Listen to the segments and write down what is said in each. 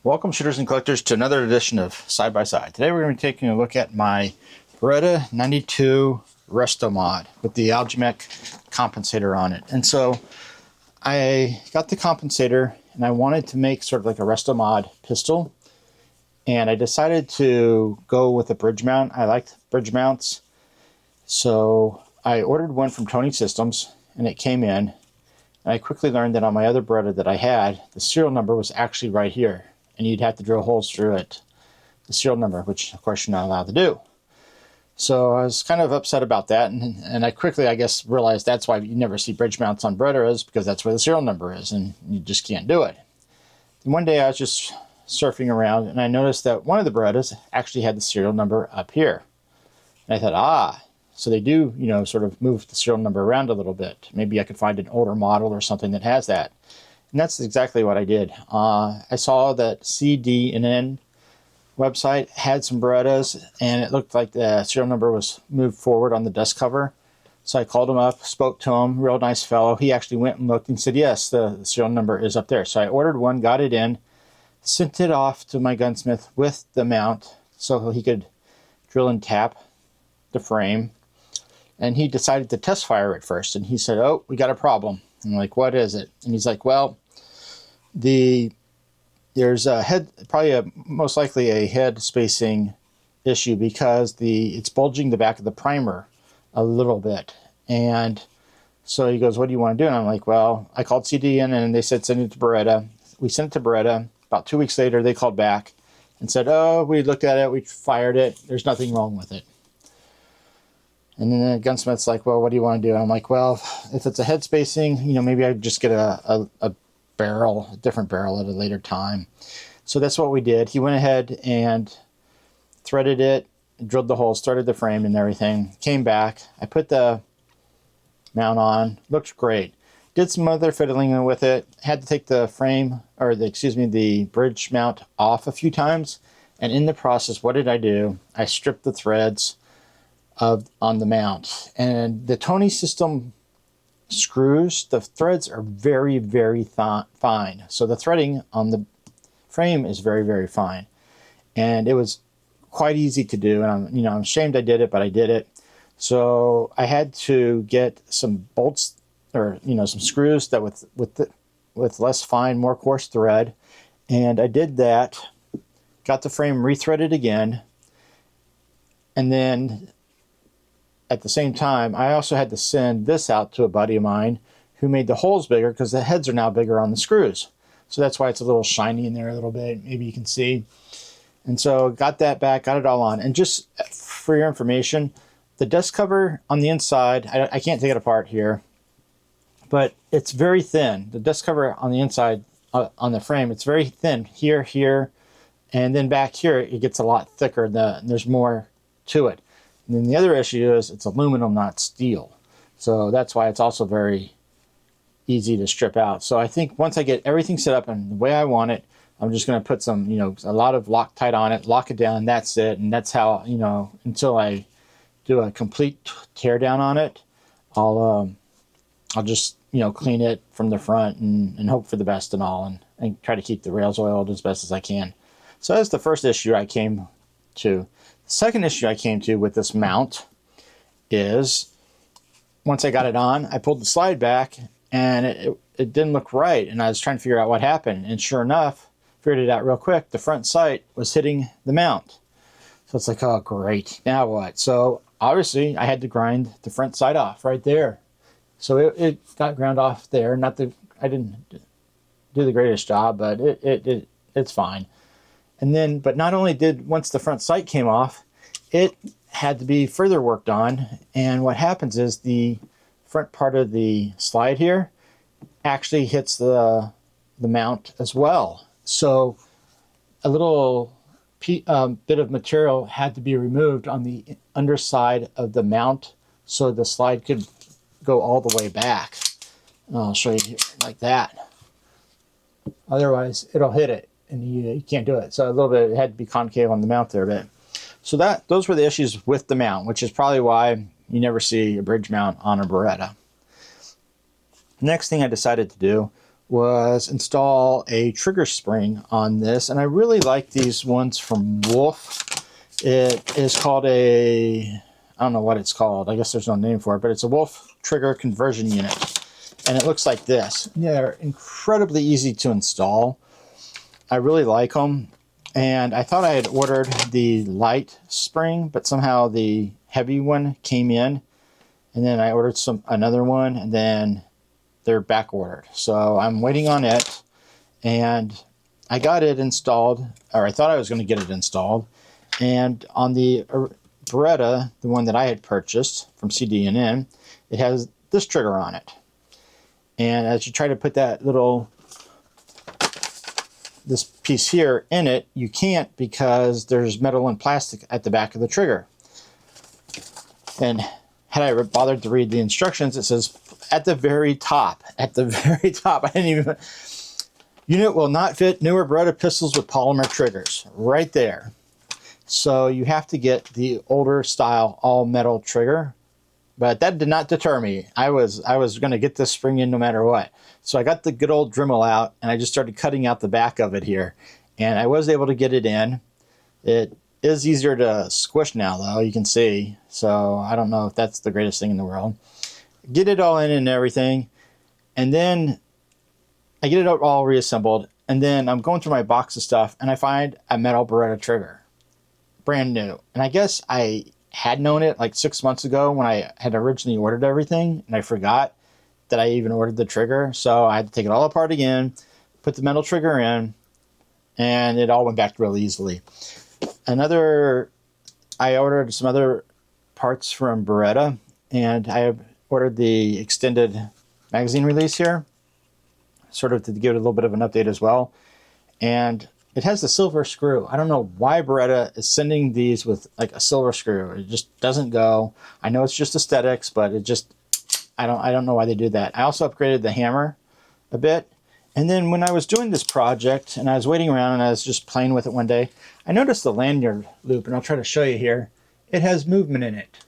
Welcome, shooters and collectors, to another edition of Side by Side. Today we're going to be taking a look at my Beretta 92 Restomod with the ALGIMEC compensator on it. And so I got the compensator and I wanted to make sort of like a Restomod pistol. And I decided to go with a bridge mount. I liked bridge mounts. So I ordered one from Tony Systems and it came in. And I quickly learned that on my other Beretta that I had, the serial number was actually right here. And you'd have to drill holes through it, the serial number, which of course you're not allowed to do. So I was kind of upset about that, and I quickly, I guess, realized that's why you never see bridge mounts on Berettas, because that's where the serial number is, and you just can't do it. And one day I was just surfing around, and I noticed that one of the Berettas actually had the serial number up here. And I thought, so they do, sort of move the serial number around a little bit. Maybe I could find an older model or something that has that. And that's exactly what I did. I saw that CD&N website had some Berettas, and it looked like the serial number was moved forward on the dust cover. So I called him up, spoke to him, real nice fellow. He actually went and looked and said, yes, the serial number is up there. So I ordered one, got it in, sent it off to my gunsmith with the mount so he could drill and tap the frame. And he decided to test fire it first. And he said, oh, we got a problem. I'm like, what is it? And he's like, well, there's a head, most likely a head spacing issue because it's bulging the back of the primer a little bit. And so he goes, what do you want to do? And I'm like, well, I called CD&N and they said send it to Beretta. We sent it to Beretta. About 2 weeks later, they called back and said, oh, we looked at it, we fired it, there's nothing wrong with it. And then the gunsmith's like, well, what do you want to do? And I'm like, well, if it's a head spacing, maybe I'd just get a different barrel at a later time. So that's what we did. He went ahead and threaded it, drilled the holes, started the frame and everything, came back. I put the mount on, looked great. Did some other fiddling with it, had to take the frame, or the bridge mount off a few times. And in the process, what did I do? I stripped the threads on the mount. And the Tony System screws, the threads are very, very fine. So the threading on the frame is very, very fine. And it was quite easy to do. And I'm ashamed I did it, but I did it. So I had to get some bolts or, some screws that with less fine, more coarse thread. And I did that, got the frame rethreaded again. And then at the same time, I also had to send this out to a buddy of mine who made the holes bigger because the heads are now bigger on the screws. So that's why it's a little shiny in there a little bit. Maybe you can see. And so got that back, got it all on. And just for your information, the dust cover on the inside, I can't take it apart here, but it's very thin. The dust cover on the inside on the frame, it's very thin here, and then back here it gets a lot thicker. There's more to it. And then the other issue is it's aluminum, not steel. So that's why it's also very easy to strip out. So I think once I get everything set up and the way I want it, I'm just going to put some, a lot of Loctite on it, lock it down, that's it. And that's how, until I do a complete tear down on it, I'll just, clean it from the front and hope for the best and all, and try to keep the rails oiled as best as I can. So that's the first issue I came to. The second issue I came to with this mount is once I got it on, I pulled the slide back and it didn't look right. And I was trying to figure out what happened. And sure enough, figured it out real quick. The front sight was hitting the mount. So it's like, oh, great. Now what? So obviously I had to grind the front sight off right there. So it got ground off there. I didn't do the greatest job, but it's fine. And then, but not only once the front sight came off, it had to be further worked on. And what happens is the front part of the slide here actually hits the mount as well. So a little bit of material had to be removed on the underside of the mount so the slide could go all the way back. And I'll show you here like that. Otherwise, it'll hit it. And you can't do it. So a little bit, it had to be concave on the mount there a bit. So those were the issues with the mount, which is probably why you never see a bridge mount on a Beretta. Next thing I decided to do was install a trigger spring on this, and I really like these ones from Wolf. It is called I don't know what it's called. I guess there's no name for it, but it's a Wolf trigger conversion unit. And it looks like this. They're incredibly easy to install. I really like them. And I thought I had ordered the light spring, but somehow the heavy one came in. And then I ordered another one, and then they're back ordered. So I'm waiting on it. And I got it installed, or I thought I was going to get it installed. And on the Beretta, the one that I had purchased from CD&N, it has this trigger on it. And as you try to put this piece here in it, you can't, because there's metal and plastic at the back of the trigger. And had I bothered to read the instructions, it says at the very top, I didn't even, unit will not fit newer Beretta pistols with polymer triggers, right there. So you have to get the older style all metal trigger. But that did not deter me. I was going to get this spring in no matter what. So I got the good old Dremel out, and I just started cutting out the back of it here. And I was able to get it in. It is easier to squish now, though, you can see. So I don't know if that's the greatest thing in the world. Get it all in and everything. And then I get it all reassembled. And then I'm going through my box of stuff, and I find a metal Beretta trigger. Brand new. And I guess I had known it like 6 months ago when I had originally ordered everything, and I forgot that I even ordered the trigger. So I had to take it all apart again, put the metal trigger in, and it all went back really easily. I ordered some other parts from Beretta, and I have ordered the extended magazine release here, sort of to give it a little bit of an update as well. And it has the silver screw. I don't know why Beretta is sending these with like a silver screw. It just doesn't go. I know it's just aesthetics, but it just, I don't know why they do that. I also upgraded the hammer a bit. And then when I was doing this project and I was waiting around and I was just playing with it one day, I noticed the lanyard loop, and I'll try to show you here. It has movement in it.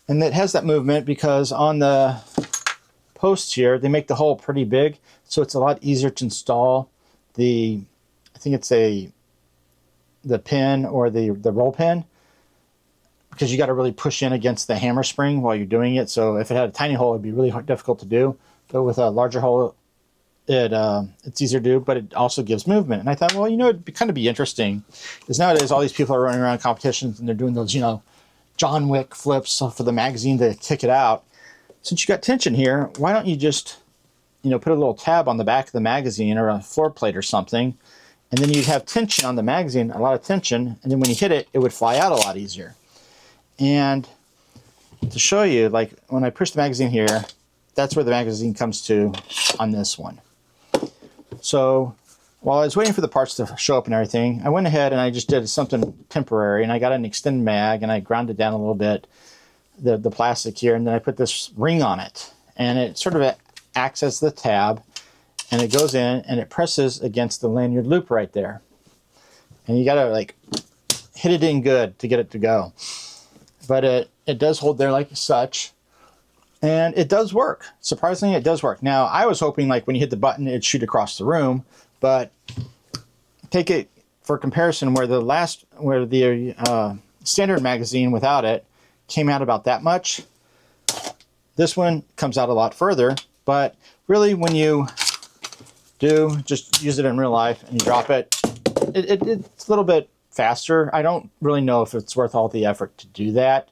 And it has that movement because on the posts here, they make the hole pretty big, so it's a lot easier to install I think it's the pin or the roll pin, because you got to really push in against the hammer spring while you're doing it. So if it had a tiny hole, it'd be really difficult to do. But with a larger hole, it's easier to do, but it also gives movement. And I thought, well, it'd kind of be interesting, because nowadays all these people are running around competitions and they're doing those, John Wick flips for the magazine to kick it out. Since you got tension here, why don't you just put a little tab on the back of the magazine or a floor plate or something, and then you'd have tension on the magazine, a lot of tension, and then when you hit it, it would fly out a lot easier. And to show you, like when I push the magazine here, that's where the magazine comes to on this one. So while I was waiting for the parts to show up and everything, I went ahead and I just did something temporary, and I got an extended mag and I ground it down a little bit, the plastic here, and then I put this ring on it, and it sort of acts as the tab, and it goes in and it presses against the lanyard loop right there. And you gotta like hit it in good to get it to go. But it does hold there like such, and it does work. Surprisingly, it does work. Now, I was hoping like when you hit the button, it'd shoot across the room, but take it for comparison where the standard magazine without it came out about that much. This one comes out a lot further. But really, when you do just use it in real life and you drop it, it's a little bit faster. I don't really know if it's worth all the effort to do that,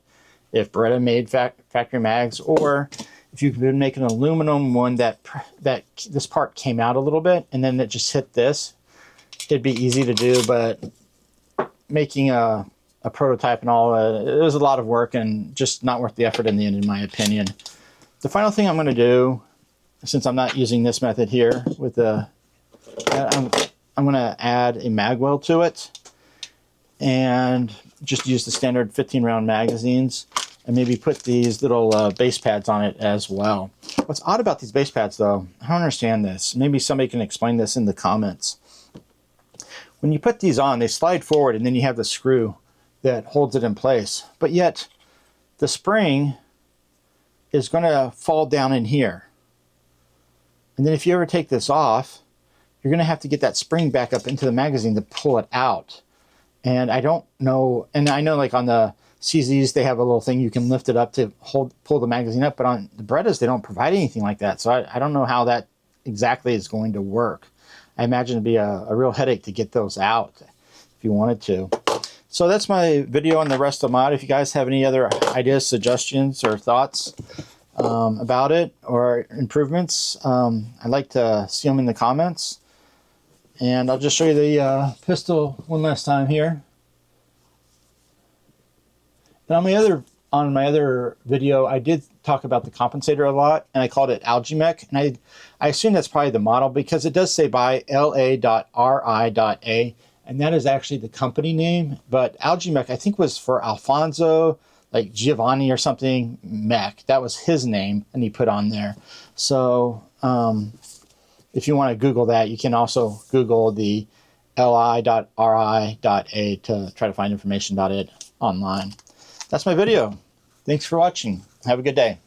if Beretta made factory mags, or if you could make an aluminum one that this part came out a little bit and then it just hit this. It'd be easy to do, but making a prototype and all, it was a lot of work and just not worth the effort in the end, in my opinion. The final thing I'm going to do, since I'm not using this method here with I'm going to add a mag well to it and just use the standard 15 round magazines and maybe put these little base pads on it as well. What's odd about these base pads though, I don't understand this. Maybe somebody can explain this in the comments. When you put these on, they slide forward and then you have the screw that holds it in place. But yet the spring is going to fall down in here. And then if you ever take this off, you're going to have to get that spring back up into the magazine to pull it out. And I don't know, and I know like on the CZs, they have a little thing you can lift it up to pull the magazine up, but on the Berettas, they don't provide anything like that. So I don't know how that exactly is going to work. I imagine it'd be a real headache to get those out if you wanted to. So that's my video on the Restomod. If you guys have any other ideas, suggestions, or thoughts about it, or improvements, I'd like to see them in the comments. And I'll just show you the pistol one last time here. And on my other video, I did talk about the compensator a lot, and I called it ALGIMEC. And I assume that's probably the model because it does say by LA.RI.A, and that is actually the company name. But ALGIMEC, I think, was for Alfonso, like Giovanni or something, Mech. That was his name, and he put on there. So if you want to Google that, you can also Google the li.ri.a to try to find information about it online. That's my video. Thanks for watching. Have a good day.